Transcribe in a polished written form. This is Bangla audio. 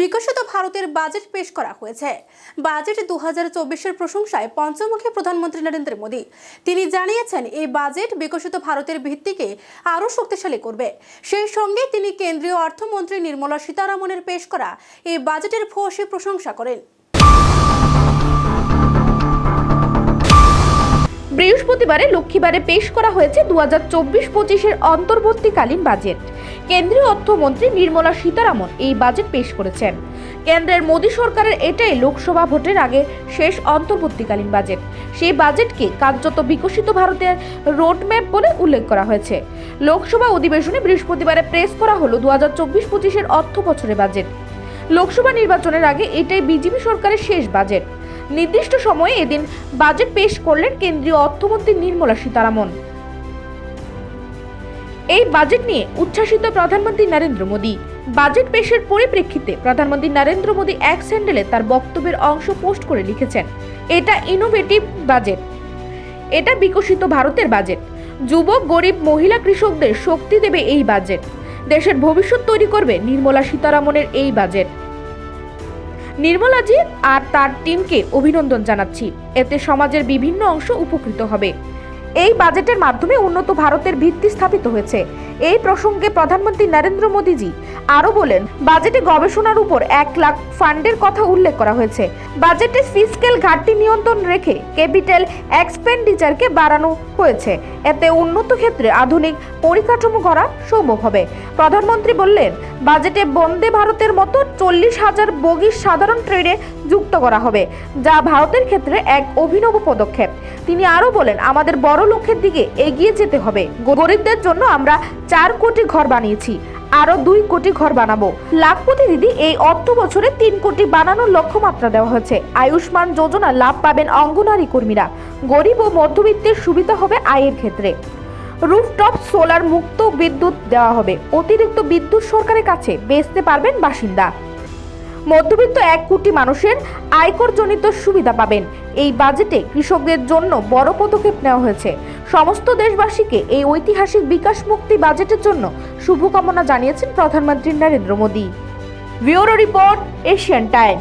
বিকশিত ভারতের বাজেট পেশ করা হয়েছে। বাজেট 2024-এর প্রশংসায় পঞ্চমুখী প্রধানমন্ত্রী নরেন্দ্র মোদী। তিনি জানিয়েছেন, এই বাজেট বিকশিত ভারতের ভিত্তিকে আরও শক্তিশালী করবে। সেই সঙ্গে তিনি কেন্দ্রীয় অর্থমন্ত্রী নির্মলা সীতারামনের পেশ করা এই বাজেটের ভূয়সী প্রশংসা করেন। বৃহস্পতিবারে লক্ষ্মীবারে পেশ করা হয়েছে 2024-25-এর অন্তর্বর্তীকালীন বাজেট। কেন্দ্রীয় অর্থমন্ত্রী নির্মলা সীতারামন এই বাজেট পেশ করেছেন। কেন্দ্রের মোদী সরকারের এটাই লোকসভা ভোটের আগে শেষ অন্তর্বর্তীকালীন বাজেট। সেই বাজেটকে কার্যত বিকশিত ভারতের রোডম্যাপ বলে উল্লেখ করা হয়েছে। লোকসভা অধিবেশনে বৃহস্পতিবারে পেশ করা হলো 2024-25-এর অর্থ বছরের বাজেট। লোকসভা নির্বাচনের আগে এটাই বিজেপি সরকারের শেষ বাজেট। নির্দিষ্ট সময়ে এদিন বাজেট পেশ করলেন কেন্দ্রীয় অর্থমন্ত্রী নির্মলা সীতারামন। এই বাজেট নিয়ে উচ্ছ্বাসিত প্রধানমন্ত্রী নরেন্দ্র মোদী। বাজেট পেশের পরিপ্রেক্ষিতে প্রধানমন্ত্রী নরেন্দ্র মোদী এক্স হ্যান্ডেলে তার বক্তব্যের অংশ পোস্ট করে লিখেছেন, এটা ইনোভেটিভ বাজেট, এটা বিকশিত ভারতের বাজেট। যুবক, গরিব, মহিলা, কৃষকদের শক্তি দেবে এই বাজেট। দেশের ভবিষ্যৎ তৈরি করবে নির্মলা সীতারামনের এই বাজেট। নির্মলাজি আর তার টিমকে অভিনন্দন জানাচ্ছি। এতে সমাজের বিভিন্ন অংশ উপকৃত হবে। এই বাজেটের মাধ্যমে উন্নত ভারতের ভিত্তি স্থাপিত হয়েছে। এই প্রসঙ্গে প্রধানমন্ত্রী নরেন্দ্র মোদীজি আরও বলেন, বাজেটে গবেষণার উপর 1 লাখ ফান্ডের কথা উল্লেখ করা হয়েছে। বাজেটে ফিসক্যাল ঘাটতি নিয়ন্ত্রণ রেখে ক্যাপিটাল এক্সপেন্ডিচারকে বাড়ানো হয়েছে। এতে উন্নত ক্ষেত্রে আধুনিক পরিকাঠামো করা সম্ভব হবে। প্রধানমন্ত্রী বললেন, বাজেটে বন্দে ভারতের মতো 40,000 বগি সাধারণ ট্রেনে যুক্ত করা হবে, যা ভারতের ক্ষেত্রে এক অভিনব পদক্ষেপ। তিনি আরও বলেন, আমাদের বড় লক্ষ্যের দিকে এগিয়ে যেতে হবে। গরিবদের জন্য আমরা 4 কোটি ঘর বানিয়েছি, আরো 2 কোটি ঘর বানাবো। লাখপতি দিদি এই অর্থ বছরে 3 কোটি বানানোর লক্ষ্যমাত্রা দেওয়া হয়েছে। আয়ুষ্মান যোজনা লাভ পাবেন অঙ্গনারী কর্মীরা। গরিব ও মধ্যবিত্তের সুবিধা হবে আয়ের ক্ষেত্রে। রুফটপ সোলার মুক্ত বিদ্যুৎ দেওয়া হবে। অতিরিক্ত বিদ্যুৎ সরকারের কাছে বেচতে পারবেন বাসিন্দা। মধ্যবিত্ত 1 কোটি মানুষের আয়করজনিত সুবিধা পাবেন। এই বাজেটে কৃষকদের জন্য বড় পদক্ষেপ নেওয়া হয়েছে। সমস্ত দেশবাসীকে এই ঐতিহাসিক বিকাশ মুক্তি বাজেটের জন্য শুভকামনা জানিয়েছেন প্রধানমন্ত্রী Narendra Modi. Bureau report, Asian time.